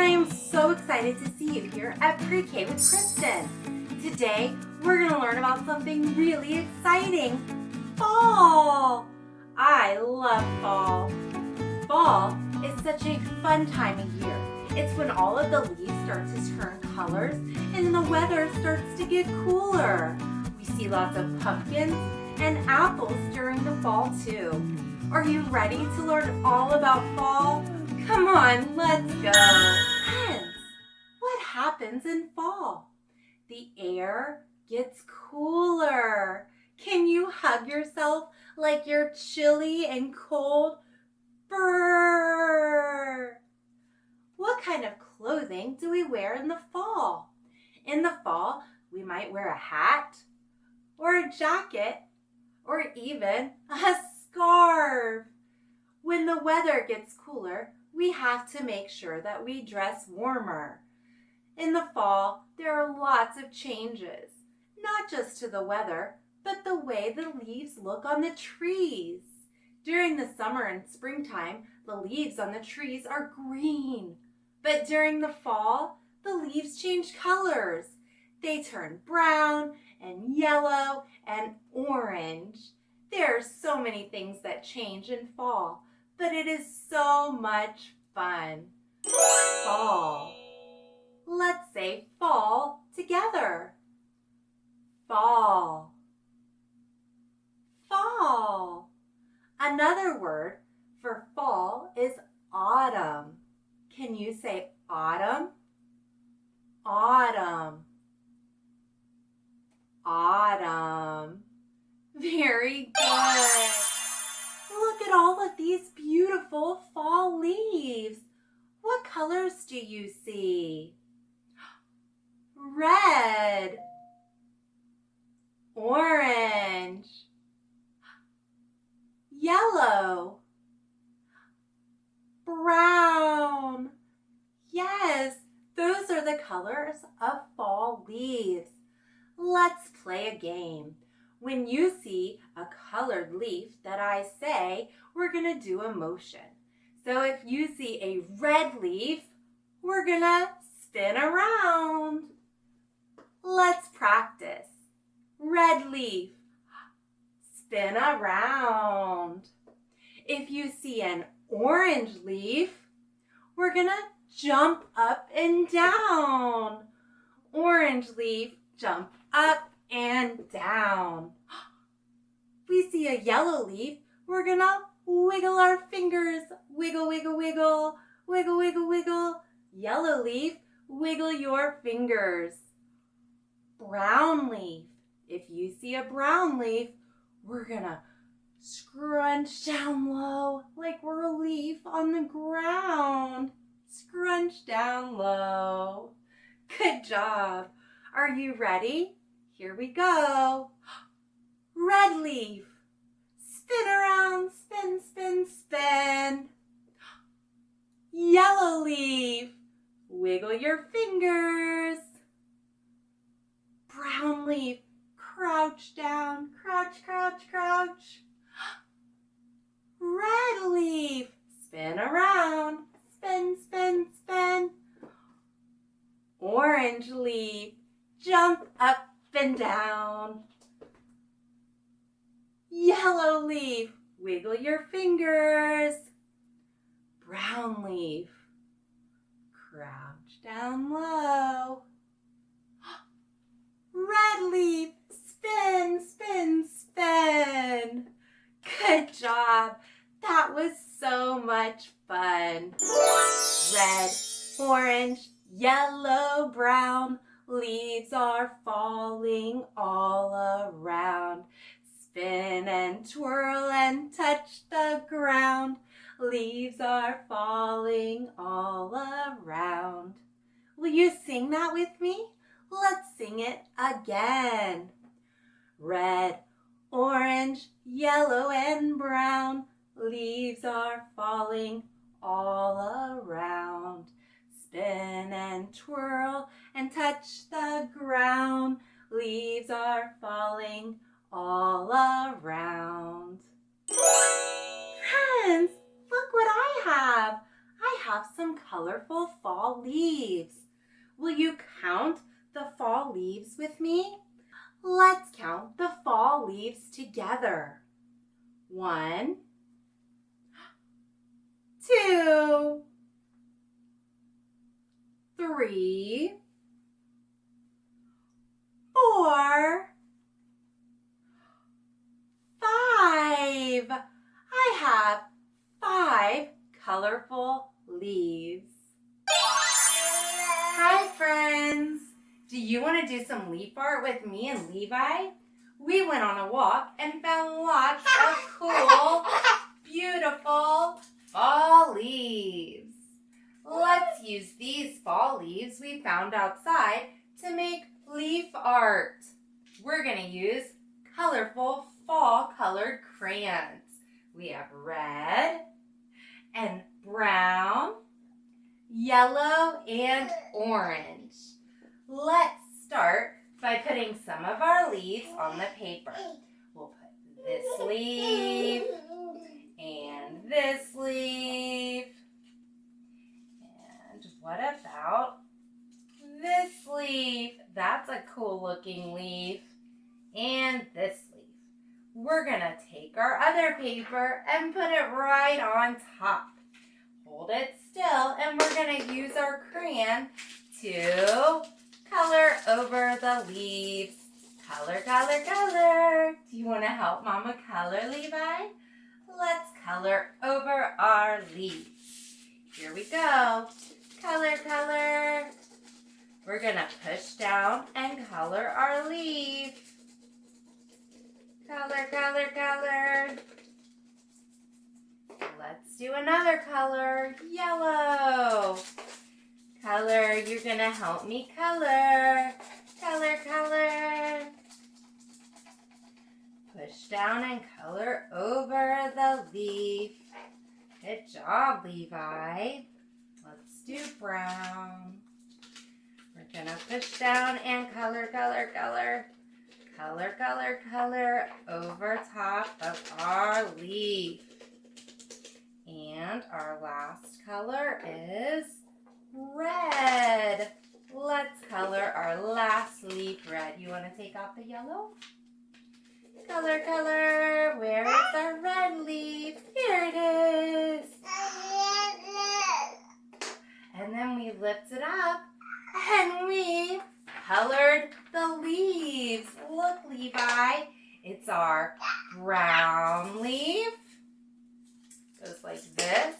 am so excited to see you here at PreK with Kristen. Today, we're going to learn about something really exciting. Fall! I love fall. Fall is such a fun time of year. It's when all of the leaves start to turn colors and the weather starts to get cooler. We see lots of pumpkins and apples during the fall too. Are you ready to learn all about fall? Come on, let's go. Friends, what happens in fall? The air gets cooler. Can you hug yourself like you're chilly and cold? Brrr! What kind of clothing do we wear in the fall? In the fall, we might wear a hat or a jacket or even a scarf. When the weather gets cooler, we have to make sure that we dress warmer. In the fall, there are lots of changes, not just to the weather, but the way the leaves look on the trees. During the summer and springtime, the leaves on the trees are green. But during the fall, the leaves change colors. They turn brown and yellow and orange. There are so many things that change in fall, but it is so much fun. Fall. Let's say fall together. Fall. Fall. Another word for fall is autumn. Can you say autumn? Autumn. Autumn. Very good. Look at all of these beautiful fall leaves. What colors do you see? Red, orange, yellow, brown. Yes, those are the colors of fall leaves. Let's play a game. When you see a colored leaf that I say, we're going to do a motion. So if you see a red leaf, we're going to spin around. Let's practice. Red leaf, spin around. If you see an orange leaf, we're going to jump up and down. Orange leaf, jump up and down. We see a yellow leaf, we're going to wiggle our fingers. Wiggle, wiggle, wiggle. Wiggle, wiggle, wiggle. Yellow leaf, wiggle your fingers. Brown leaf. If you see a brown leaf, we're going to scrunch down low like we're a leaf on the ground. Scrunch down low. Good job. Are you ready? Here we go. Red leaf. Spin around, spin, spin, spin. Yellow leaf. Wiggle your fingers. Brown leaf. Crouch down, crouch, crouch, crouch. Red leaf. Spin around, spin, spin, spin. Orange leaf. Jump up and down. Yellow leaf, wiggle your fingers. Brown leaf, crouch down low. Red leaf, spin, spin, spin. Good job. That was so much fun. Red, orange, yellow, brown. Leaves are falling all around. Spin and twirl and touch the ground. Leaves are falling all around. Will you sing that with me? Let's sing it again. Red, orange, yellow, and brown. Leaves are falling all around. Spin and twirl and touch the ground. Leaves are falling all around. Friends, look what I have. I have some colorful fall leaves. Will you count the fall leaves with me? Let's count the fall leaves together. 1, 2, 3, 4, 5. I have 5 colorful leaves. Hi friends! Do you want to do some leaf art with me and Levi? We went on a walk and found lots of cool, beautiful fall leaves. Let's use these fall leaves we found outside to make leaf art. We're going to use colorful fall colored crayons. We have red and brown, yellow, and orange. Let's start by putting some of our leaves on the paper. We'll put this leaf and this leaf. And what about this leaf? That's a cool looking leaf. And this leaf. We're going to take our other paper and put it right on top. Hold it still, and we're going to use our crayon to color over the leaves. Color, color, color. Do you want to help Mama color, Levi? Let's color over our leaves. Here we go. Color, color. We're going to push down and color our leaf. Color, color, color. Let's do another color. Yellow. Color, you're going to help me color. Color, color. Push down and color over the leaf. Good job, Levi. Let's do brown. We're going to push down and color, color, color. Color, color, color over top of our leaf. And our last color is red. Let's color our last leaf red. You want to take off the yellow? Color, color. Where is our red leaf? Here it is. And then we lift it up and we colored the leaves. Look, Levi. It's our brown leaf. Goes like this.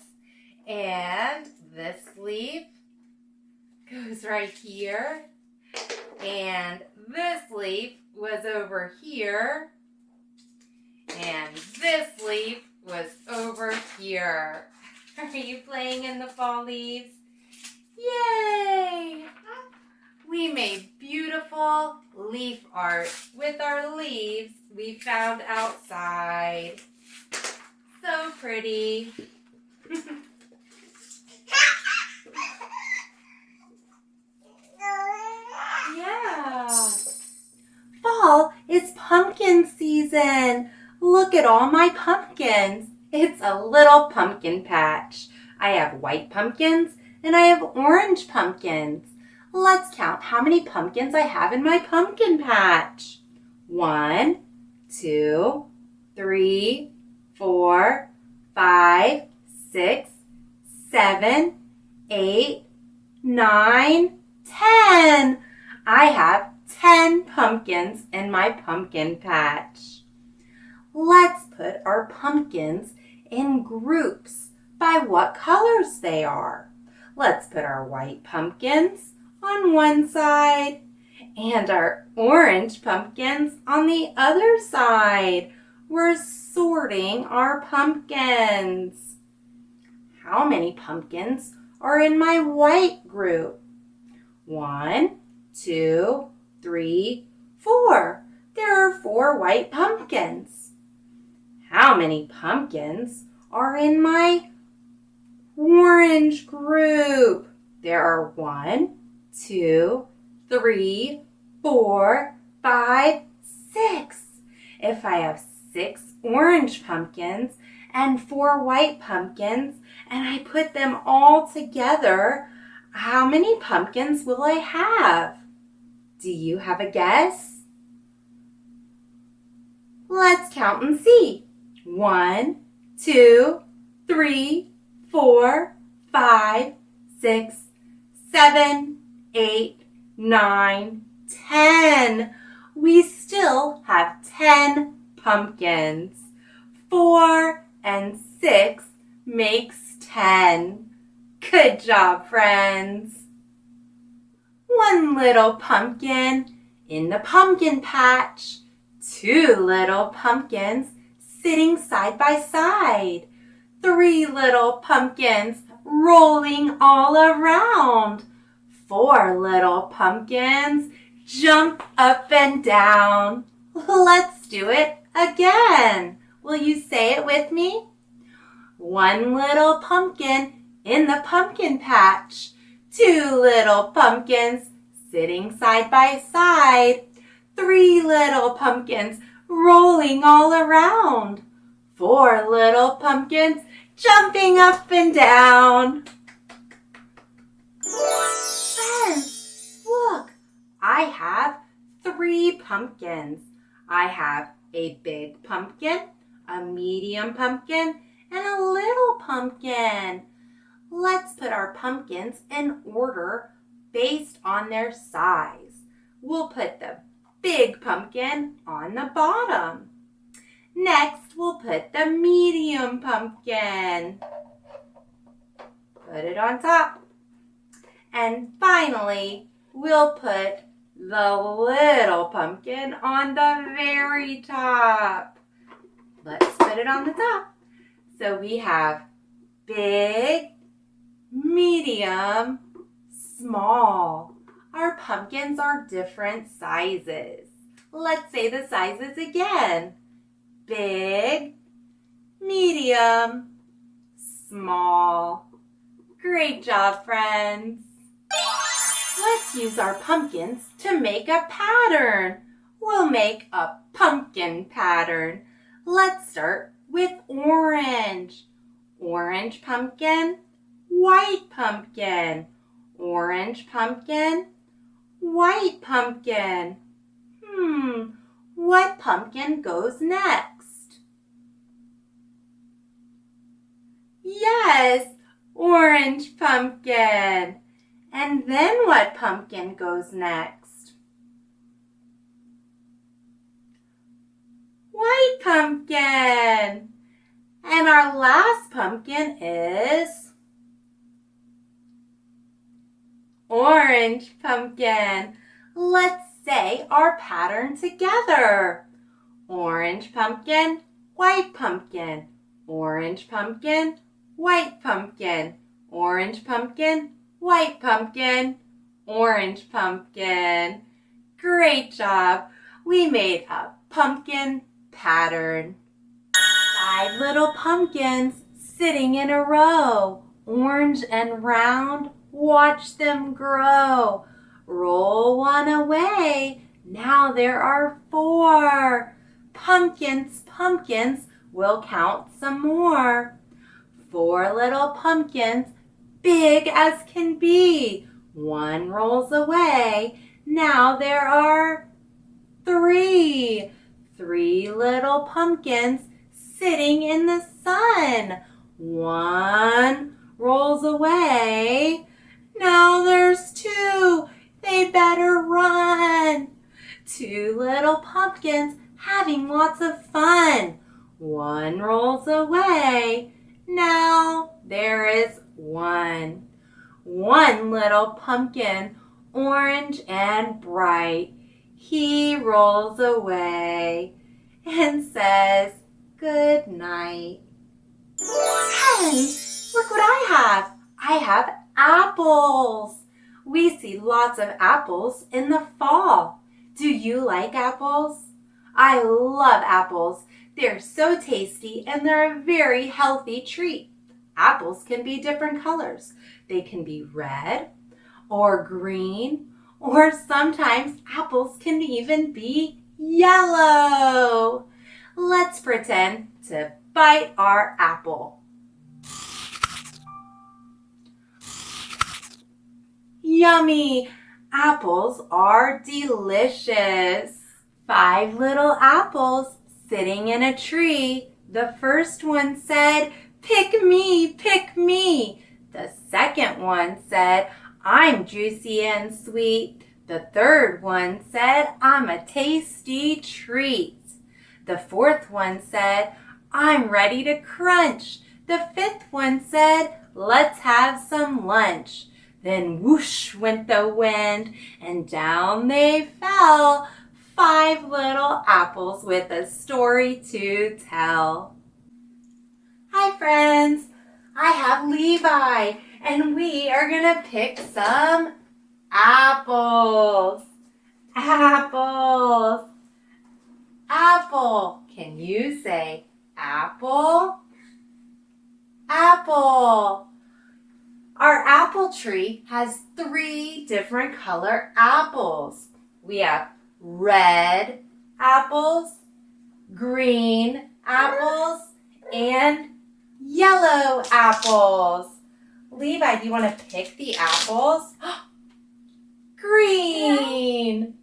And this leaf goes right here. And this leaf was over here. And this leaf was over here. Are you playing in the fall leaves? Yay! We made beautiful leaf art with our leaves we found outside. So pretty. Yeah. Fall is pumpkin season. Look at all my pumpkins. It's a little pumpkin patch. I have white pumpkins and I have orange pumpkins. Let's count how many pumpkins I have in my pumpkin patch. 1, 2, 3, 4, 5, 6, 7, 8, 9, 10. I have 10 pumpkins in my pumpkin patch. Let's put our pumpkins in groups by what colors they are. Let's put our white pumpkins on one side and our orange pumpkins on the other side. We're sorting our pumpkins. How many pumpkins are in my white group? 1, 2, 3, 4. There are 4 white pumpkins. How many pumpkins are in my orange group? There are 1, 2, 3, 4, 5, 6. If I have 6 orange pumpkins and 4 white pumpkins, and I put them all together, how many pumpkins will I have? Do you have a guess? Let's count and see. 1, 2, 3, 4, 5, 6, 7, 8, 9, 10. We still have 10 pumpkins. 4 and 6 makes 10. Good job, friends. One little pumpkin in the pumpkin patch. 2 little pumpkins sitting side by side. 3 little pumpkins rolling all around. 4 little pumpkins jump up and down. Let's do it again. Will you say it with me? 1 little pumpkin in the pumpkin patch. 2 little pumpkins sitting side by side. 3 little pumpkins rolling all around. 4 little pumpkins jumping up and down. Friends, look, I have 3 pumpkins. I have a big pumpkin, a medium pumpkin, and a little pumpkin. Let's put our pumpkins in order based on their size. We'll put the big pumpkin on the bottom. Next, we'll put the medium pumpkin. Put it on top. And finally, we'll put the little pumpkin on the very top. Let's put it on the top. So we have big, medium, small. Our pumpkins are different sizes. Let's say the sizes again. Big, medium, small. Great job, friends. Let's use our pumpkins to make a pattern. We'll make a pumpkin pattern. Let's start with orange. Orange pumpkin, white pumpkin. Orange pumpkin, white pumpkin. What pumpkin goes next? Yes, orange pumpkin. And then what pumpkin goes next? White pumpkin. And our last pumpkin is orange pumpkin. Let's say our pattern together. Orange pumpkin, white pumpkin. Orange pumpkin, white pumpkin. Orange pumpkin, white pumpkin. Orange pumpkin. Great job. We made a pumpkin pattern. 5 little pumpkins sitting in a row. Orange and round. Watch them grow. Roll one away. Now there are 4. Pumpkins, pumpkins. We'll count some more. 4 little pumpkins, big as can be. 1 rolls away. Now there are 3. 3 little pumpkins sitting in the sun. 1 rolls away. Now there's 2. They better run. 2 little pumpkins having lots of fun. 1 rolls away. Now there is 1. 1 little pumpkin, orange and bright. He rolls away and says good night. Friends, look what I have. I have apples. We see lots of apples in the fall. Do you like apples? I love apples. They're so tasty and they're a very healthy treat. Apples can be different colors. They can be red or green, or sometimes apples can even be yellow. Let's pretend to bite our apple. Yummy! Apples are delicious. 5 little apples sitting in a tree. The first one said, "Pick me, pick me." The second one said, "I'm juicy and sweet." The third one said, "I'm a tasty treat." The fourth one said, "I'm ready to crunch." The fifth one said, "Let's have some lunch." Then whoosh went the wind, and down they fell. 5 little apples with a story to tell. Hi friends, I have Levi, and we are gonna pick some apples. Apples. Apple. Can you say apple? Apple. Our apple tree has 3 different color apples. We have red apples, green apples, and yellow apples. Levi, do you want to pick the apples? Green.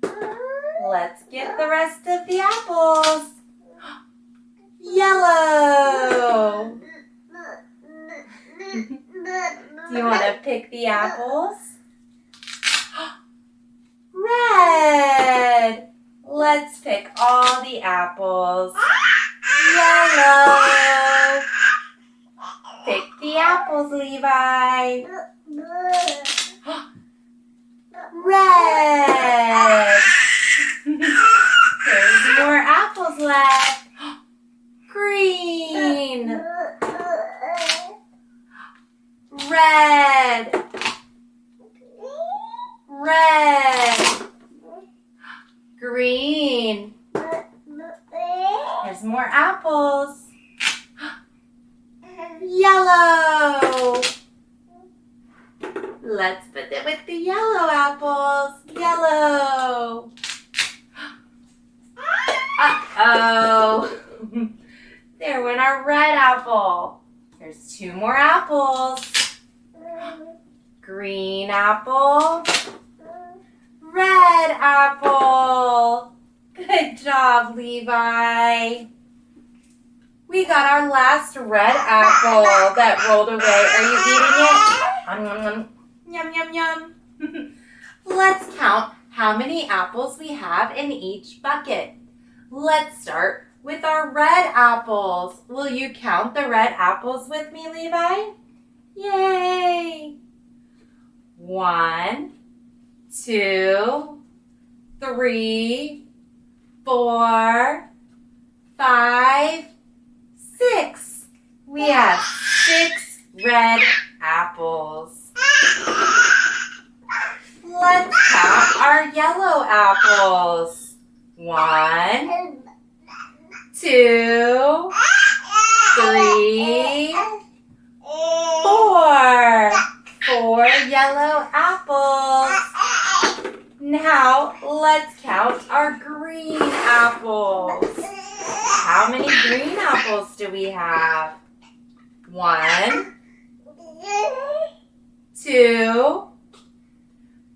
Let's get the rest of the apples. Yellow. Do you want to pick the apples? Red. Let's pick all the apples. Yellow. Pick the apples, Levi. Red. There's more apples left. Green. Red. Red. Green. There's more apples. Yellow. Let's put it with the yellow apples. Yellow. Uh-oh. There went our red apple. There's 2 more apples. Green apple. Red apple. Good job, Levi. We got our last red apple that rolled away. Are you eating it? Yum, yum, yum. Let's count how many apples we have in each bucket. Let's start with our red apples. Will you count the red apples with me, Levi? Yay! 1, 2, 3, 4, 5, 6. We have 6 red apples. Let's count our yellow apples. 1, 2, 3, 4. 4 yellow apples. Now let's count our green apples. How many green apples do we have? 1, 2,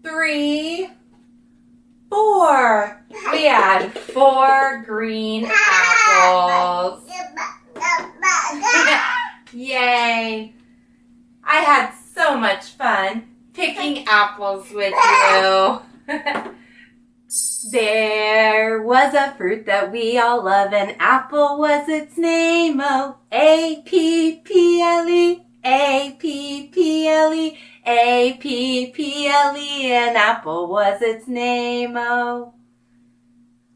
3, 4. We had 4 green apples. Yay! I had so much fun picking apples with you. There was a fruit that we all love, an apple was its name, oh, A-P-P-L-E, A-P-P-L-E, A-P-P-L-E, an apple was its name, oh.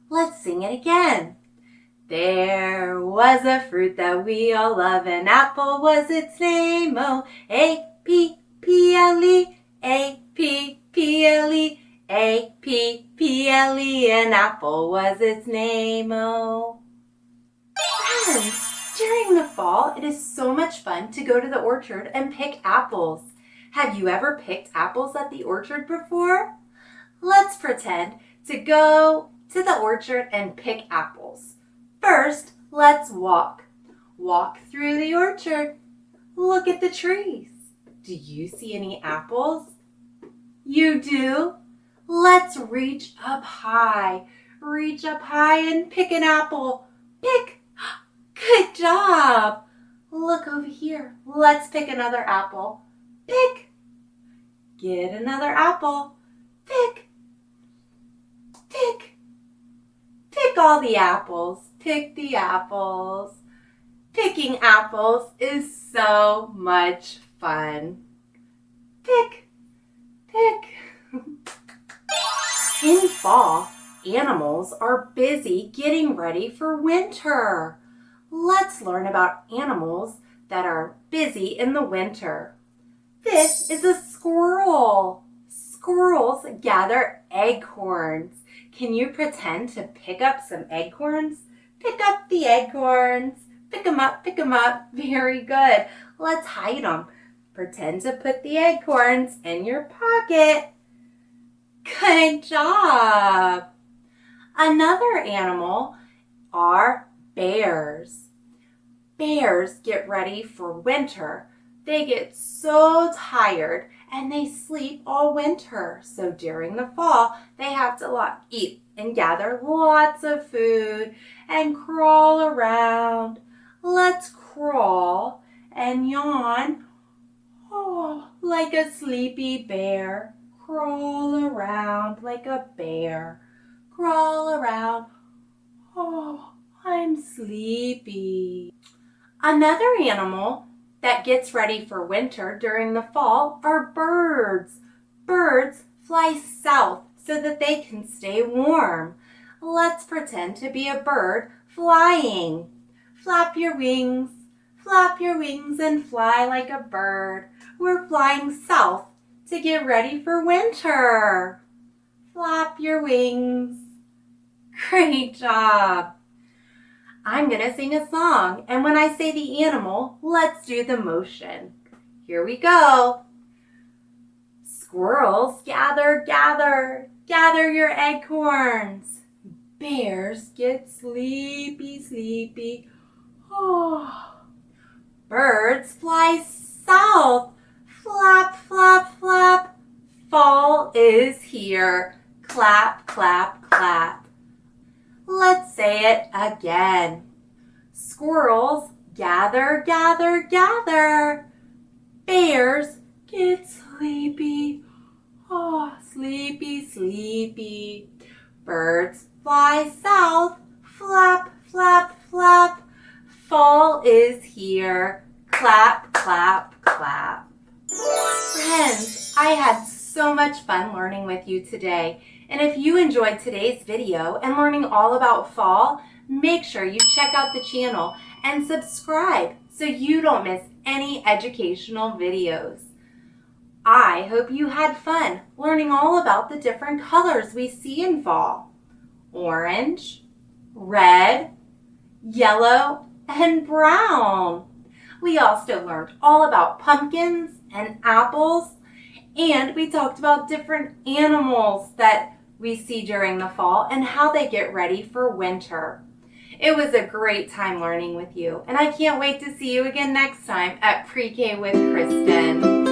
Let's sing it again. There was a fruit that we all love, an apple was its name, oh, A-P-P-L-E, A-P-P-L-E, A-P-P-L-E, an apple was its name, oh. Friends, during the fall, it is so much fun to go to the orchard and pick apples. Have you ever picked apples at the orchard before? Let's pretend to go to the orchard and pick apples. First, let's walk. Walk through the orchard. Look at the trees. Do you see any apples? You do? Let's reach up high. Reach up high and pick an apple. Pick. Good job. Look over here. Let's pick another apple. Pick. Get another apple. Pick. Pick. Pick all the apples. Pick the apples. Picking apples is so much fun. Pick. Pick. In fall, animals are busy getting ready for winter. Let's learn about animals that are busy in the winter. This is a squirrel. Squirrels gather acorns. Can you pretend to pick up some acorns? Pick up the acorns. Pick them up, pick them up. Very good. Let's hide them. Pretend to put the acorns in your pocket. Good job. Another animal are bears. Bears get ready for winter. They get so tired and they sleep all winter. So during the fall, they have to eat and gather lots of food and crawl around. Let's crawl and yawn. Oh, like a sleepy bear. Crawl around like a bear. Crawl around. Oh, I'm sleepy. Another animal that gets ready for winter during the fall are birds. Birds fly south so that they can stay warm. Let's pretend to be a bird flying. Flap your wings and fly like a bird. We're flying south to get ready for winter. Flap your wings. Great job. I'm going to sing a song, and when I say the animal, let's do the motion. Here we go. Squirrels, gather, gather, gather your acorns. Bears get sleepy, sleepy. Oh. Birds fly south. Flap, flap, flap. Fall is here. Clap, clap, clap. Let's say it again. Squirrels, gather, gather, gather. Bears get sleepy. Oh, sleepy, sleepy. Birds fly south. Flap, flap, flap. Fall is here. Clap, clap, clap. Friends, I had so much fun learning with you today. And if you enjoyed today's video and learning all about fall, make sure you check out the channel and subscribe so you don't miss any educational videos. I hope you had fun learning all about the different colors we see in fall. Orange, red, yellow, and brown. We also learned all about pumpkins and apples, and we talked about different animals that we see during the fall and how they get ready for winter. It was a great time learning with you, and I can't wait to see you again next time at Pre-K with Kristen.